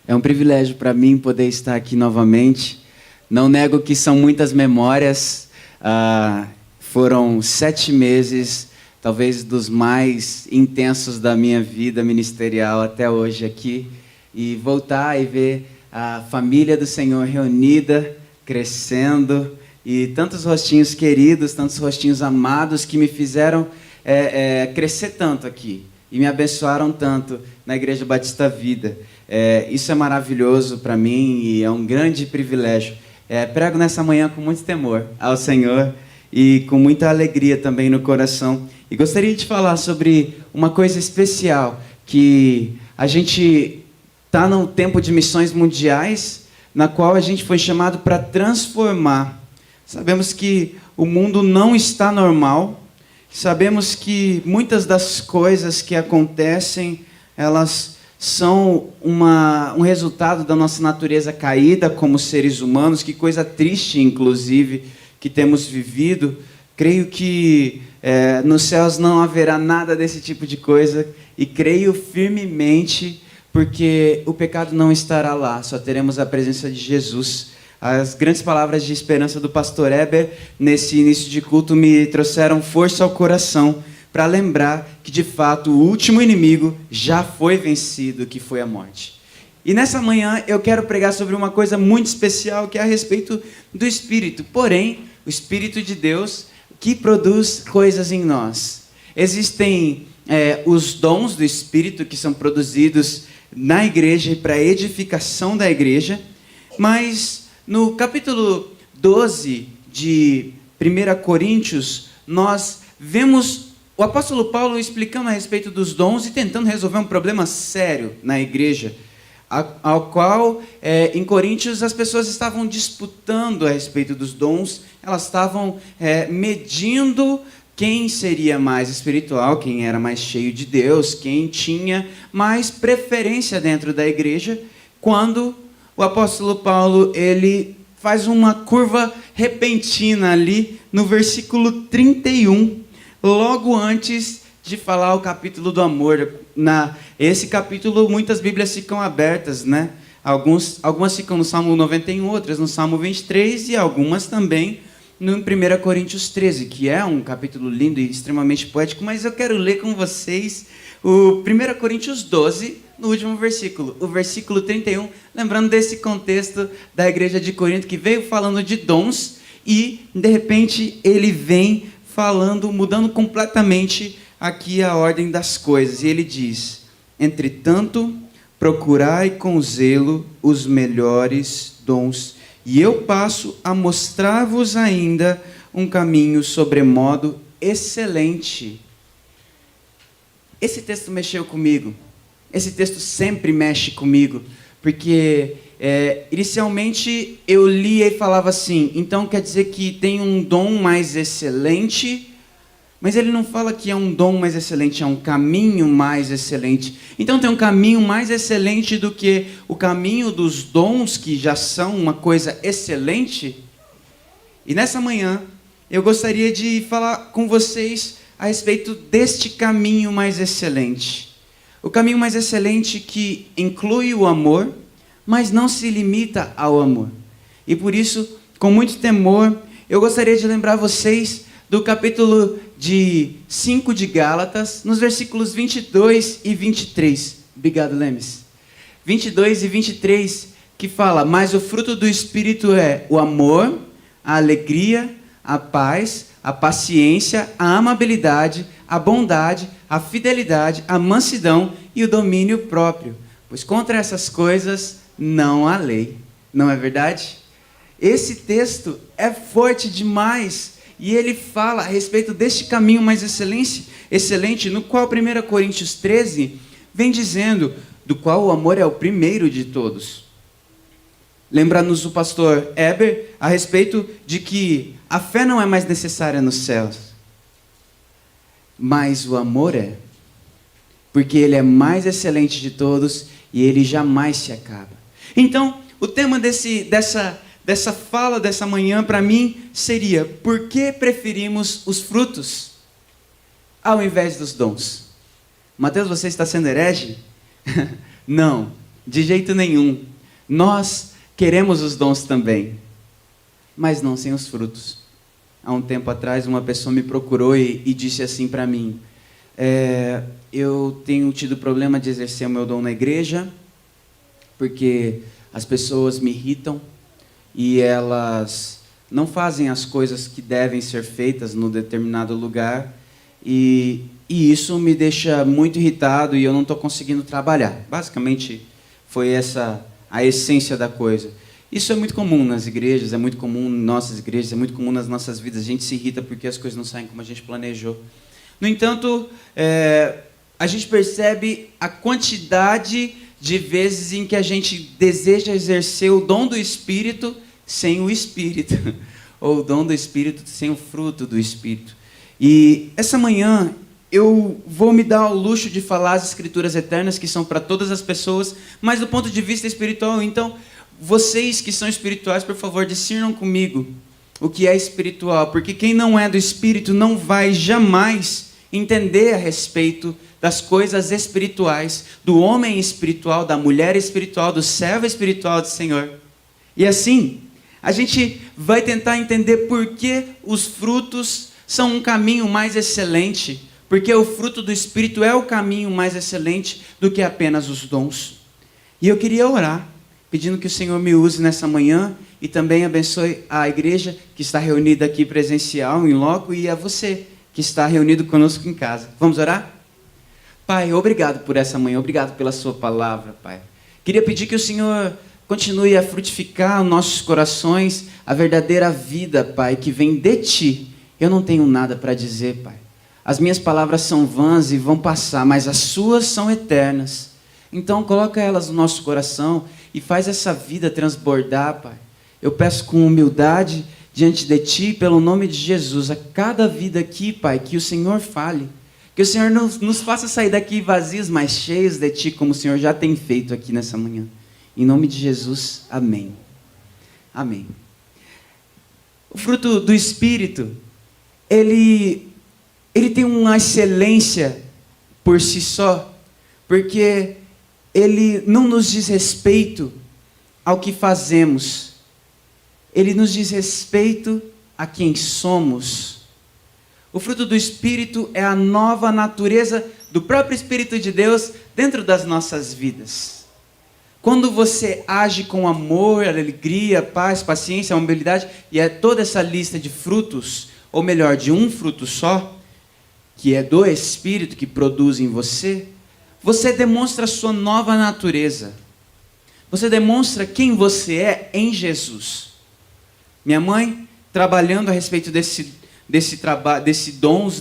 É um privilégio para mim poder estar aqui novamente. Não nego que são muitas memórias. Foram 7 meses, talvez dos mais intensos da minha vida ministerial até hoje aqui. E voltar e ver a família do Senhor reunida, crescendo. E tantos rostinhos queridos, tantos rostinhos amados que me fizeram crescer tanto aqui. E me abençoaram tanto na Igreja Batista Vida. Isso é maravilhoso para mim e é um grande privilégio. Prego nessa manhã com muito temor ao Senhor e com muita alegria também no coração. E gostaria de falar sobre uma coisa especial, que a gente está no tempo de missões mundiais, na qual a gente foi chamado para transformar. Sabemos que o mundo não está normal. Sabemos que muitas das coisas que acontecem, elas são um resultado da nossa natureza caída como seres humanos. Que coisa triste, inclusive, que temos vivido. Creio que nos céus não haverá nada desse tipo de coisa. E creio firmemente, porque o pecado não estará lá. Só teremos a presença de Jesus. As grandes palavras de esperança do pastor Eber, nesse início de culto, me trouxeram força ao coração para lembrar que, de fato, o último inimigo já foi vencido, que foi a morte. E nessa manhã eu quero pregar sobre uma coisa muito especial, que é a respeito do Espírito. Porém, o Espírito de Deus que produz coisas em nós. Existem os dons do Espírito que são produzidos na igreja e para a edificação da igreja, mas no capítulo 12 de 1 Coríntios, nós vemos o apóstolo Paulo explicando a respeito dos dons e tentando resolver um problema sério na igreja, ao qual, em Coríntios, as pessoas estavam disputando a respeito dos dons, elas estavam medindo quem seria mais espiritual, quem era mais cheio de Deus, quem tinha mais preferência dentro da igreja, quando o apóstolo Paulo, ele faz uma curva repentina ali no versículo 31, logo antes de falar o capítulo do amor. Esse capítulo, muitas Bíblias ficam abertas, né? Algumas ficam no Salmo 91, outras no Salmo 23 e algumas também no 1 Coríntios 13, que é um capítulo lindo e extremamente poético, mas eu quero ler com vocês o 1 Coríntios 12, no último versículo, o versículo 31, lembrando desse contexto da igreja de Corinto, que veio falando de dons e, de repente, ele vem falando, mudando completamente aqui a ordem das coisas. E ele diz: entretanto, procurai com zelo os melhores dons, e eu passo a mostrar-vos ainda um caminho sobremodo excelente. Esse texto mexeu comigo. Esse texto sempre mexe comigo, porque inicialmente eu lia e falava assim, então quer dizer que tem um dom mais excelente, mas ele não fala que é um dom mais excelente, é um caminho mais excelente. Então tem um caminho mais excelente do que o caminho dos dons, que já são uma coisa excelente. E nessa manhã eu gostaria de falar com vocês a respeito deste caminho mais excelente. O caminho mais excelente que inclui o amor, mas não se limita ao amor. E por isso, com muito temor, eu gostaria de lembrar vocês do capítulo 5 de Gálatas, nos versículos 22 e 23. Obrigado, Lemes. 22 e 23, que fala: mas o fruto do Espírito é o amor, a alegria, a paz, a paciência, a amabilidade, a bondade, a fidelidade, a mansidão e o domínio próprio. Pois contra essas coisas não há lei. Não é verdade? Esse texto é forte demais e ele fala a respeito deste caminho mais excelente, no qual 1 Coríntios 13 vem dizendo, do qual o amor é o primeiro de todos. Lembra-nos o pastor Eber a respeito de que a fé não é mais necessária nos céus, mas o amor é, porque ele é mais excelente de todos e ele jamais se acaba. Então, o tema dessa fala dessa manhã para mim seria: por que preferimos os frutos ao invés dos dons? Mateus, você está sendo herege? Não. De jeito nenhum. Nós queremos os dons também, mas não sem os frutos. Há um tempo atrás, uma pessoa me procurou e disse assim para mim: eu tenho tido problema de exercer o meu dom na igreja, porque as pessoas me irritam e elas não fazem as coisas que devem ser feitas no determinado lugar, e isso me deixa muito irritado e eu não estou conseguindo trabalhar. Basicamente, foi essa a essência da coisa. Isso é muito comum nas igrejas, é muito comum em nossas igrejas, é muito comum nas nossas vidas. A gente se irrita porque as coisas não saem como a gente planejou. No entanto, a gente percebe a quantidade de vezes em que a gente deseja exercer o dom do Espírito sem o Espírito, ou o dom do Espírito sem o fruto do Espírito. E essa manhã eu vou me dar ao luxo de falar as Escrituras eternas, que são para todas as pessoas, mas do ponto de vista espiritual. Então, vocês que são espirituais, por favor, discernam comigo o que é espiritual, porque quem não é do Espírito não vai jamais entender a respeito das coisas espirituais, do homem espiritual, da mulher espiritual, do servo espiritual do Senhor. E assim, a gente vai tentar entender por que os frutos são um caminho mais excelente, porque o fruto do Espírito é o caminho mais excelente do que apenas os dons. E eu queria orar, pedindo que o Senhor me use nessa manhã e também abençoe a igreja que está reunida aqui presencial, em loco, e a você que está reunido conosco em casa. Vamos orar? Pai, obrigado por essa manhã, obrigado pela sua palavra, Pai. Queria pedir que o Senhor continue a frutificar nos nossos corações a verdadeira vida, Pai, que vem de Ti. Eu não tenho nada para dizer, Pai. As minhas palavras são vãs e vão passar, mas as suas são eternas. Então coloca elas no nosso coração e faz essa vida transbordar, Pai. Eu peço com humildade diante de Ti, pelo nome de Jesus, a cada vida aqui, Pai, que o Senhor fale. Que o Senhor nos faça sair daqui vazios, mas cheios de Ti, como o Senhor já tem feito aqui nessa manhã. Em nome de Jesus, amém. Amém. O fruto do Espírito, ele tem uma excelência por si só, porque ele não nos diz respeito ao que fazemos, ele nos diz respeito a quem somos. O fruto do Espírito é a nova natureza do próprio Espírito de Deus dentro das nossas vidas. Quando você age com amor, alegria, paz, paciência, amabilidade, e é toda essa lista de frutos, ou melhor, de um fruto só, que é do Espírito que produz em você, você demonstra a sua nova natureza. Você demonstra quem você é em Jesus. Minha mãe, trabalhando a respeito desses dons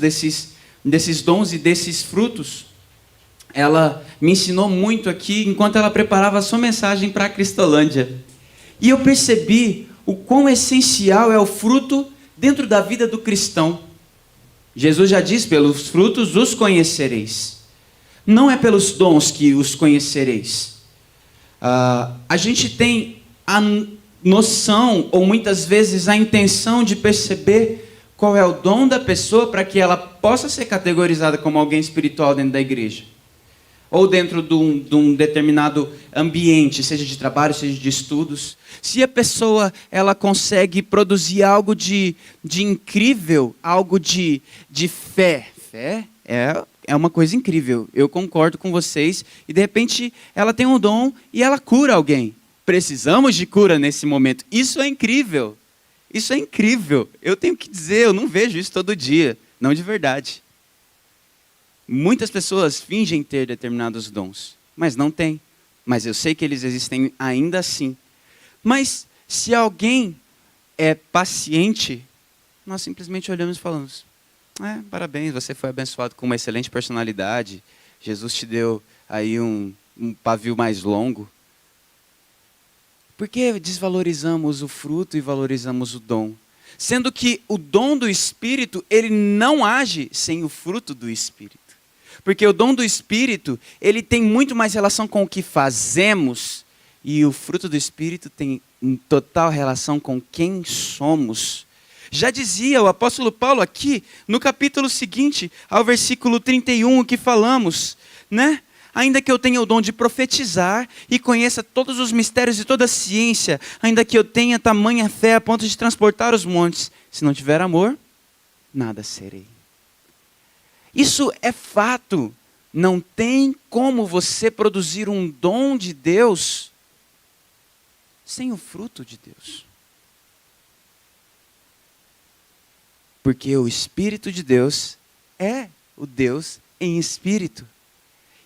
e desses frutos, ela me ensinou muito aqui enquanto ela preparava a sua mensagem para a Cristolândia. E eu percebi o quão essencial é o fruto dentro da vida do cristão. Jesus já diz: pelos frutos os conhecereis. Não é pelos dons que os conhecereis. A gente tem a noção, ou muitas vezes a intenção de perceber qual é o dom da pessoa para que ela possa ser categorizada como alguém espiritual dentro da igreja. Ou dentro de um determinado ambiente, seja de trabalho, seja de estudos. Se a pessoa ela consegue produzir algo de incrível, algo de fé. Fé é uma coisa incrível, eu concordo com vocês. E de repente ela tem um dom e ela cura alguém. Precisamos de cura nesse momento. Isso é incrível. Isso é incrível. Eu tenho que dizer, eu não vejo isso todo dia. Não de verdade. Muitas pessoas fingem ter determinados dons, mas não têm. Mas eu sei que eles existem ainda assim. Mas se alguém é paciente, nós simplesmente olhamos e falamos: parabéns, você foi abençoado com uma excelente personalidade. Jesus te deu aí um pavio mais longo. Por que desvalorizamos o fruto e valorizamos o dom? Sendo que o dom do Espírito, ele não age sem o fruto do Espírito. Porque o dom do Espírito, ele tem muito mais relação com o que fazemos, e o fruto do Espírito tem total relação com quem somos. Já dizia o apóstolo Paulo aqui, no capítulo seguinte, ao versículo 31, o que falamos, né? ainda que eu tenha o dom de profetizar e conheça todos os mistérios e toda a ciência, ainda que eu tenha tamanha fé a ponto de transportar os montes, se não tiver amor, nada serei. Isso é fato. Não tem como você produzir um dom de Deus sem o fruto de Deus. Porque o Espírito de Deus é o Deus em espírito.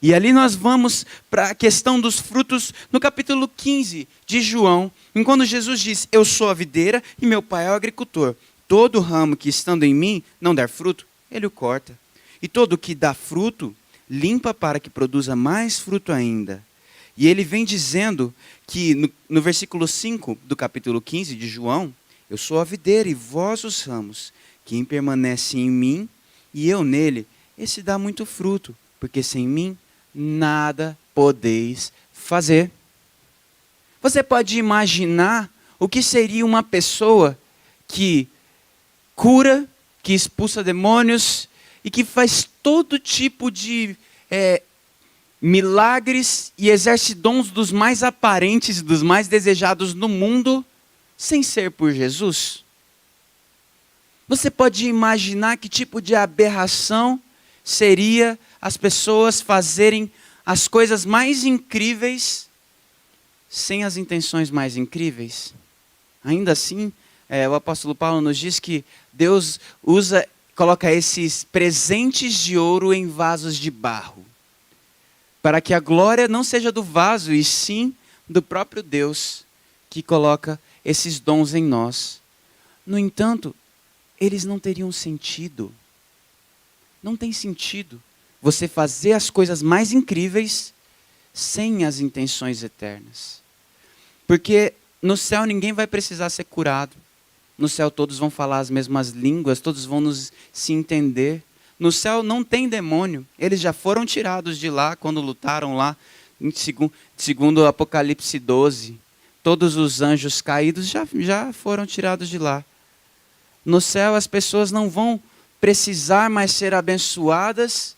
E ali nós vamos para a questão dos frutos no capítulo 15 de João, enquanto Jesus diz: eu sou a videira e meu pai é o agricultor. Todo ramo que estando em mim não der fruto, ele o corta. E todo que dá fruto, limpa para que produza mais fruto ainda. E ele vem dizendo que no versículo 5 do capítulo 15 de João: eu sou a videira e vós os ramos. Quem permanece em mim e eu nele, esse dá muito fruto, porque sem mim nada podeis fazer. Você pode imaginar o que seria uma pessoa que cura, que expulsa demônios e que faz todo tipo de milagres e exerce dons dos mais aparentes, dos mais desejados no mundo, sem ser por Jesus? Você pode imaginar que tipo de aberração seria as pessoas fazerem as coisas mais incríveis sem as intenções mais incríveis? Ainda assim, o apóstolo Paulo nos diz que Deus coloca esses presentes de ouro em vasos de barro, para que a glória não seja do vaso, e sim do próprio Deus que coloca esses dons em nós. No entanto, eles não teriam sentido. Não tem sentido você fazer as coisas mais incríveis sem as intenções eternas. Porque no céu ninguém vai precisar ser curado. No céu todos vão falar as mesmas línguas, todos vão se entender. No céu não tem demônio. Eles já foram tirados de lá quando lutaram lá, segundo Apocalipse 12. Todos os anjos caídos já foram tirados de lá. No céu as pessoas não vão precisar mais ser abençoadas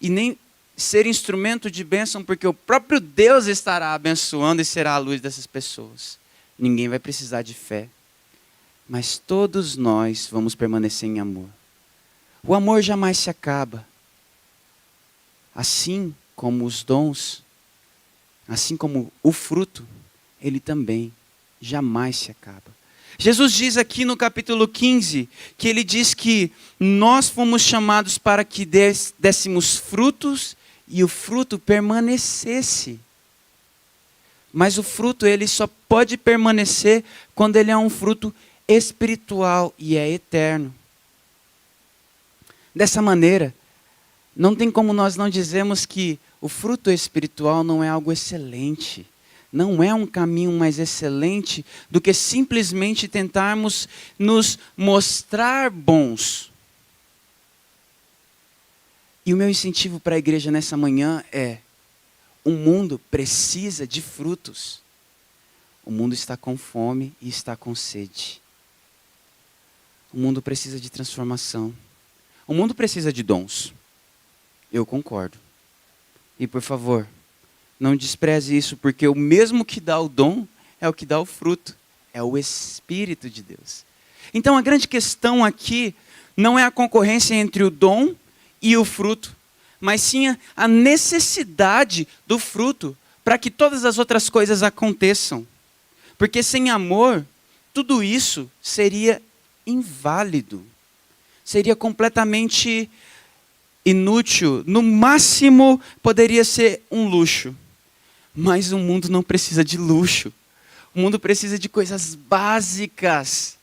e nem ser instrumento de bênção, porque o próprio Deus estará abençoando e será a luz dessas pessoas. Ninguém vai precisar de fé. Mas todos nós vamos permanecer em amor. O amor jamais se acaba. Assim como os dons, assim como o fruto, ele também jamais se acaba. Jesus diz aqui no capítulo 15, que ele diz que nós fomos chamados para que dessemos frutos e o fruto permanecesse. Mas o fruto ele só pode permanecer quando ele é um fruto espiritual e é eterno. Dessa maneira, não tem como nós não dizermos que o fruto espiritual não é algo excelente. Não é um caminho mais excelente do que simplesmente tentarmos nos mostrar bons. E o meu incentivo para a igreja nessa manhã é: o mundo precisa de frutos. O mundo está com fome e está com sede. O mundo precisa de transformação. O mundo precisa de dons. Eu concordo. E por favor, não despreze isso, porque o mesmo que dá o dom é o que dá o fruto. É o Espírito de Deus. Então a grande questão aqui não é a concorrência entre o dom e o fruto, mas sim a necessidade do fruto para que todas as outras coisas aconteçam. Porque sem amor, tudo isso seria inválido. Seria completamente inútil. No máximo, poderia ser um luxo. Mas o mundo não precisa de luxo. O mundo precisa de coisas básicas.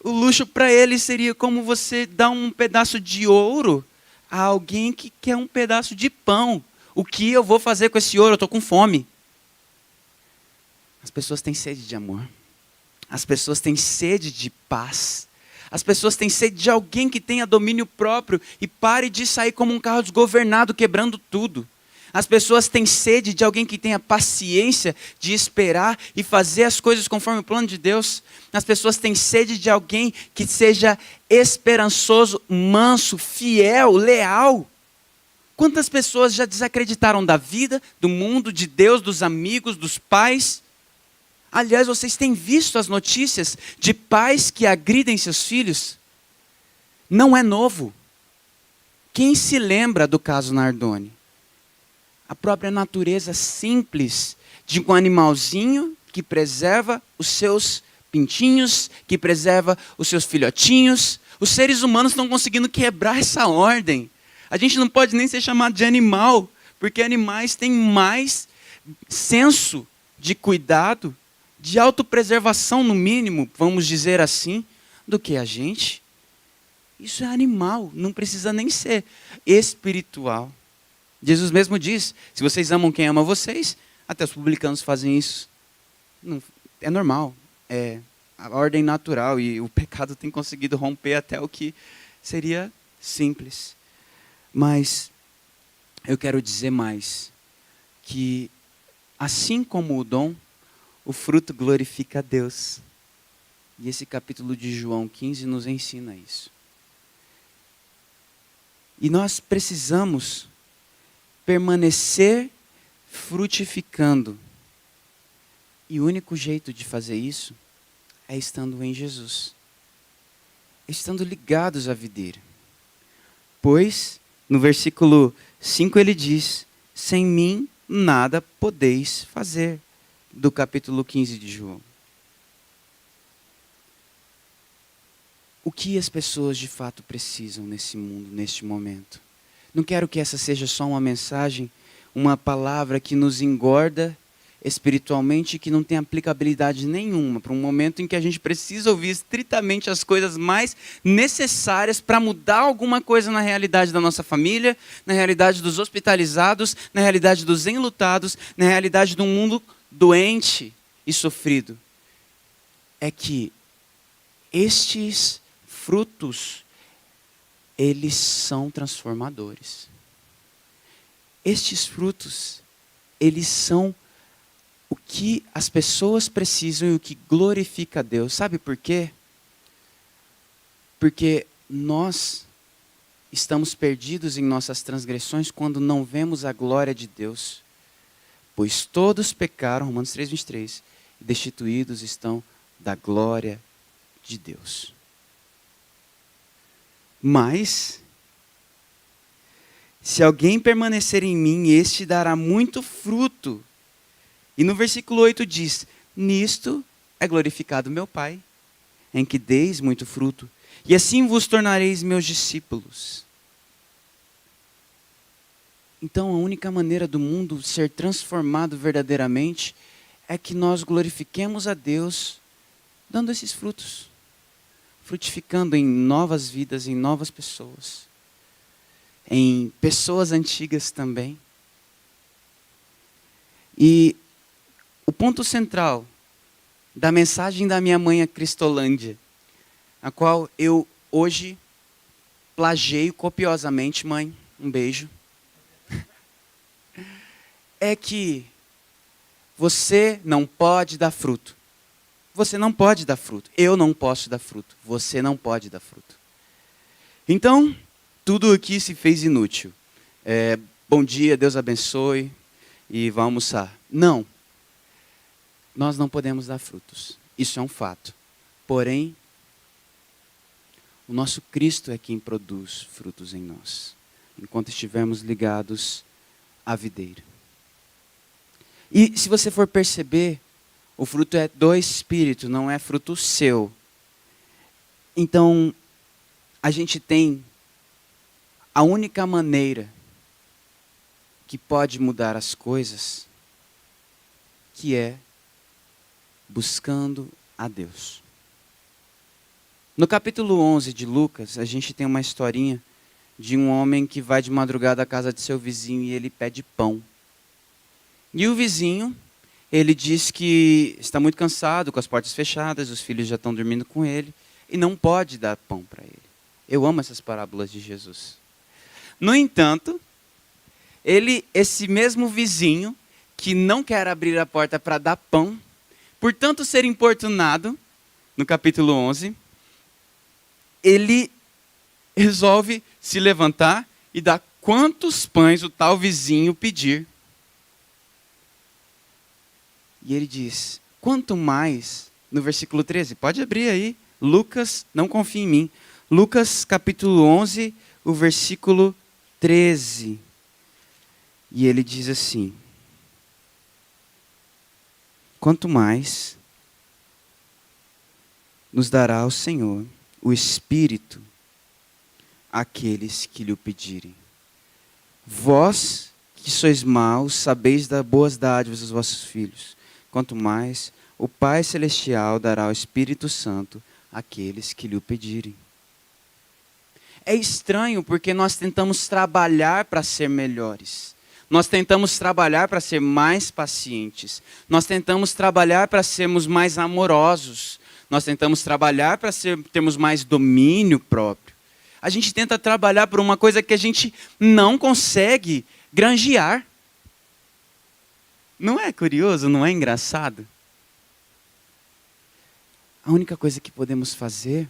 O luxo para ele seria como você dar um pedaço de ouro a alguém que quer um pedaço de pão. O que eu vou fazer com esse ouro? Eu estou com fome. As pessoas têm sede de amor. As pessoas têm sede de paz. As pessoas têm sede de alguém que tenha domínio próprio e pare de sair como um carro desgovernado, quebrando tudo. As pessoas têm sede de alguém que tenha paciência de esperar e fazer as coisas conforme o plano de Deus. As pessoas têm sede de alguém que seja esperançoso, manso, fiel, leal. Quantas pessoas já desacreditaram da vida, do mundo, de Deus, dos amigos, dos pais? Aliás, vocês têm visto as notícias de pais que agridem seus filhos? Não é novo. Quem se lembra do caso Nardoni? A própria natureza simples de um animalzinho que preserva os seus pintinhos, que preserva os seus filhotinhos. Os seres humanos estão conseguindo quebrar essa ordem. A gente não pode nem ser chamado de animal, porque animais têm mais senso de cuidado, de autopreservação no mínimo, vamos dizer assim, do que a gente. Isso é animal, não precisa nem ser espiritual. Jesus mesmo diz, se vocês amam quem ama vocês, até os publicanos fazem isso. Não, é normal, é a ordem natural e o pecado tem conseguido romper até o que seria simples. Mas eu quero dizer mais, que assim como o dom, o fruto glorifica a Deus. E esse capítulo de João 15 nos ensina isso. E nós precisamos permanecer frutificando. E o único jeito de fazer isso é estando em Jesus. Estando ligados à videira. Pois, no versículo 5 ele diz, sem mim nada podeis fazer. Do capítulo 15 de João. O que as pessoas de fato precisam nesse mundo, neste momento? Não quero que essa seja só uma mensagem, uma palavra que nos engorda espiritualmente e que não tem aplicabilidade nenhuma para um momento em que a gente precisa ouvir estritamente as coisas mais necessárias para mudar alguma coisa na realidade da nossa família, na realidade dos hospitalizados, na realidade dos enlutados, na realidade de um mundo doente e sofrido. É que estes frutos, eles são transformadores. Estes frutos, eles são o que as pessoas precisam e o que glorifica a Deus. Sabe por quê? Porque nós estamos perdidos em nossas transgressões quando não vemos a glória de Deus. Pois todos pecaram, Romanos 3:23, e destituídos estão da glória de Deus. Mas, se alguém permanecer em mim, este dará muito fruto. E no versículo 8 diz, nisto é glorificado meu Pai, em que deis muito fruto, e assim vos tornareis meus discípulos. Então a única maneira do mundo ser transformado verdadeiramente é que nós glorifiquemos a Deus dando esses frutos. Frutificando em novas vidas, em novas pessoas. Em pessoas antigas também. E o ponto central da mensagem da minha mãe a Cristolândia, a qual eu hoje plageio copiosamente, mãe, um beijo, é que você não pode dar fruto. Você não pode dar fruto. Eu não posso dar fruto. Você não pode dar fruto. Então, tudo aqui se fez inútil. Bom dia, Deus abençoe e vá almoçar. Não. Nós não podemos dar frutos. Isso é um fato. Porém, o nosso Cristo é quem produz frutos em nós, enquanto estivermos ligados à videira. E se você for perceber, o fruto é do Espírito, não é fruto seu. Então, a gente tem a única maneira que pode mudar as coisas, que é buscando a Deus. No capítulo 11 de Lucas, a gente tem uma historinha de um homem que vai de madrugada à casa de seu vizinho e ele pede pão. E o vizinho, ele diz que está muito cansado, com as portas fechadas, os filhos já estão dormindo com ele, e não pode dar pão para ele. Eu amo essas parábolas de Jesus. No entanto, esse mesmo vizinho, que não quer abrir a porta para dar pão, por tanto ser importunado, no capítulo 11, ele resolve se levantar e dar quantos pães o tal vizinho pedir. E ele diz, quanto mais, no versículo 13, pode abrir aí, Lucas, não confie em mim, Lucas capítulo 11, o versículo 13. E ele diz assim, quanto mais nos dará o Senhor o Espírito àqueles que lhe o pedirem. Vós que sois maus, sabeis dar boas dádivas aos vossos filhos. Quanto mais o Pai Celestial dará o Espírito Santo àqueles que lhe o pedirem. É estranho porque nós tentamos trabalhar para ser melhores. Nós tentamos trabalhar para ser mais pacientes. Nós tentamos trabalhar para sermos mais amorosos. Nós tentamos trabalhar para termos mais domínio próprio. A gente tenta trabalhar por uma coisa que a gente não consegue granjear. Não é curioso? Não é engraçado? A única coisa que podemos fazer,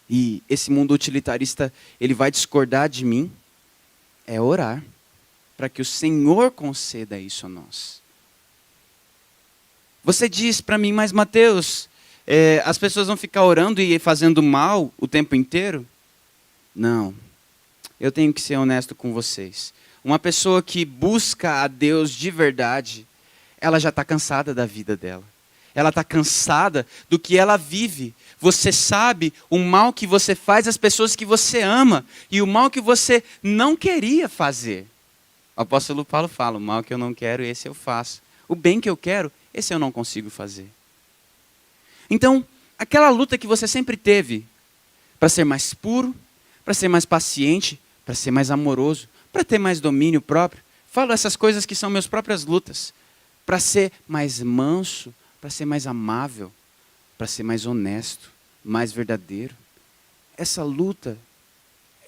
e esse mundo utilitarista ele vai discordar de mim, é orar para que o Senhor conceda isso a nós. Você diz para mim, mas Mateus, as pessoas vão ficar orando e fazendo mal o tempo inteiro? Não, eu tenho que ser honesto com vocês. Uma pessoa que busca a Deus de verdade, ela já está cansada da vida dela. Ela está cansada do que ela vive. Você sabe o mal que você faz às pessoas que você ama e o mal que você não queria fazer. O apóstolo Paulo fala, o mal que eu não quero, esse eu faço. O bem que eu quero, esse eu não consigo fazer. Então, aquela luta que você sempre teve para ser mais puro, para ser mais paciente, para ser mais amoroso, para ter mais domínio próprio, falo essas coisas que são minhas próprias lutas, para ser mais manso, para ser mais amável, para ser mais honesto, mais verdadeiro. Essa luta,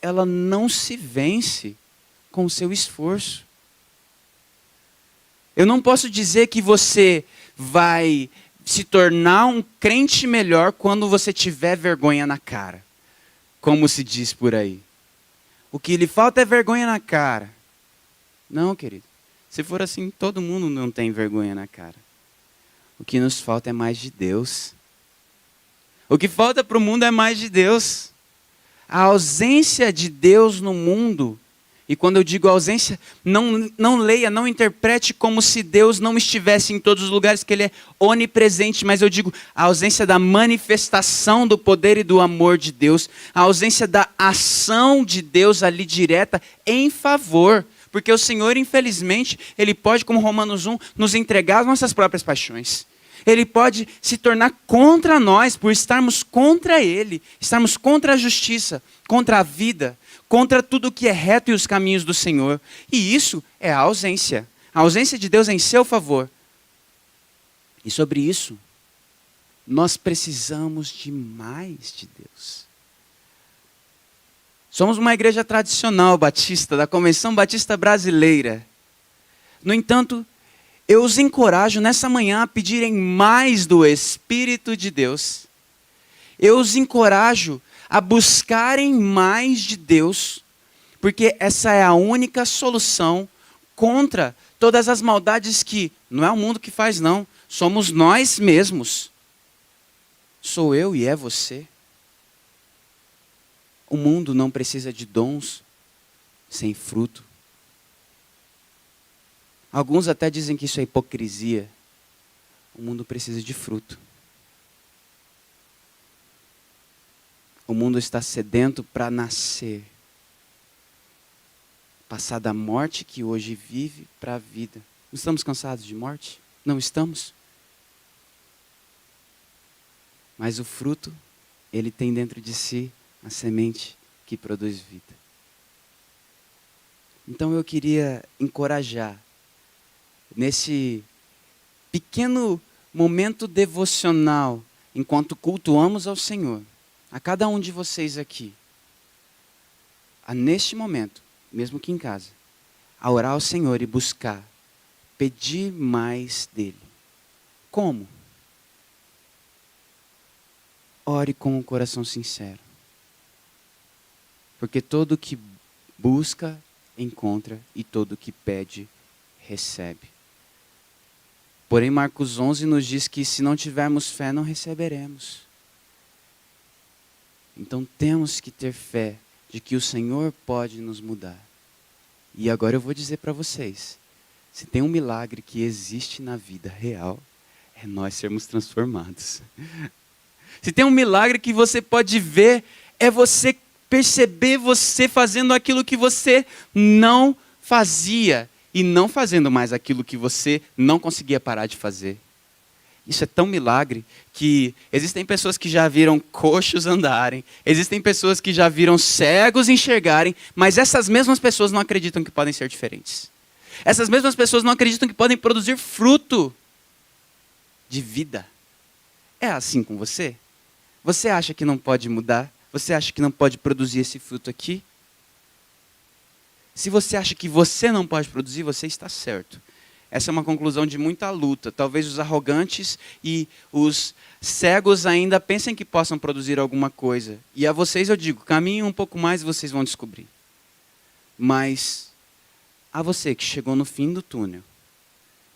ela não se vence com o seu esforço. Eu não posso dizer que você vai se tornar um crente melhor quando você tiver vergonha na cara, como se diz por aí. O que lhe falta é vergonha na cara. Não, querido. Se for assim, todo mundo não tem vergonha na cara. O que nos falta é mais de Deus. O que falta para o mundo é mais de Deus. A ausência de Deus no mundo, e quando eu digo ausência, não leia, não interprete como se Deus não estivesse em todos os lugares, que Ele é onipresente, mas eu digo a ausência da manifestação do poder e do amor de Deus, a ausência da ação de Deus ali direta em favor, porque o Senhor, infelizmente, Ele pode, como Romanos 1, nos entregar as nossas próprias paixões. Ele pode se tornar contra nós por estarmos contra Ele, estarmos contra a justiça, contra a vida, contra tudo que é reto e os caminhos do Senhor. E isso é a ausência de Deus em seu favor. E sobre isso, nós precisamos de mais de Deus. Somos uma igreja tradicional batista, da Convenção Batista Brasileira. No entanto, eu os encorajo nessa manhã a pedirem mais do Espírito de Deus. Eu os encorajo a buscarem mais de Deus, porque essa é a única solução contra todas as maldades que não é o mundo que faz, não. Somos nós mesmos. Sou eu e é você. O mundo não precisa de dons sem fruto. Alguns até dizem que isso é hipocrisia. O mundo precisa de fruto. O mundo está sedento para nascer. Passar da morte que hoje vive para a vida. Não estamos cansados de morte? Não estamos? Mas o fruto, ele tem dentro de si a semente que produz vida. Então eu queria encorajar, nesse pequeno momento devocional, enquanto cultuamos ao Senhor, a cada um de vocês aqui, a neste momento, mesmo que em casa, a orar ao Senhor e buscar, pedir mais dEle. Como? Ore com um coração sincero. Porque todo que Busca, encontra e todo o que pede, recebe. Porém, Marcos 11 nos diz que se não tivermos fé, não receberemos. Então temos que ter fé de que o Senhor pode nos mudar. E agora eu vou dizer para vocês, se tem um milagre que existe na vida real, é nós sermos transformados. Se tem um milagre que você pode ver, é você perceber você fazendo aquilo que você não fazia e não fazendo mais aquilo que você não conseguia parar de fazer. Isso é tão milagre que existem pessoas que já viram coxos andarem, existem pessoas que já viram cegos enxergarem, mas essas mesmas pessoas não acreditam que podem ser diferentes. Essas mesmas pessoas não acreditam que podem produzir fruto de vida. É assim com você? Você acha que não pode mudar? Você acha que não pode produzir esse fruto aqui? Se você acha que você não pode produzir, você está certo. Essa é uma conclusão de muita luta. Talvez os arrogantes e os cegos ainda pensem que possam produzir alguma coisa. E a vocês eu digo, caminhem um pouco mais e vocês vão descobrir. Mas a você que chegou no fim do túnel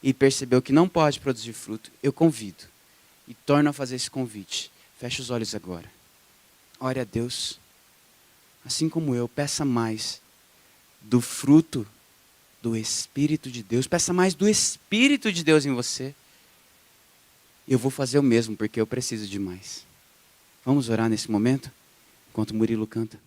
e percebeu que não pode produzir fruto, eu convido e torno a fazer esse convite. Feche os olhos agora. Ore a Deus. Assim como eu, peça mais do fruto do Espírito de Deus. Peça mais do Espírito de Deus em você. Eu vou fazer o mesmo, porque eu preciso de mais. Vamos orar nesse momento? Enquanto o Murilo canta.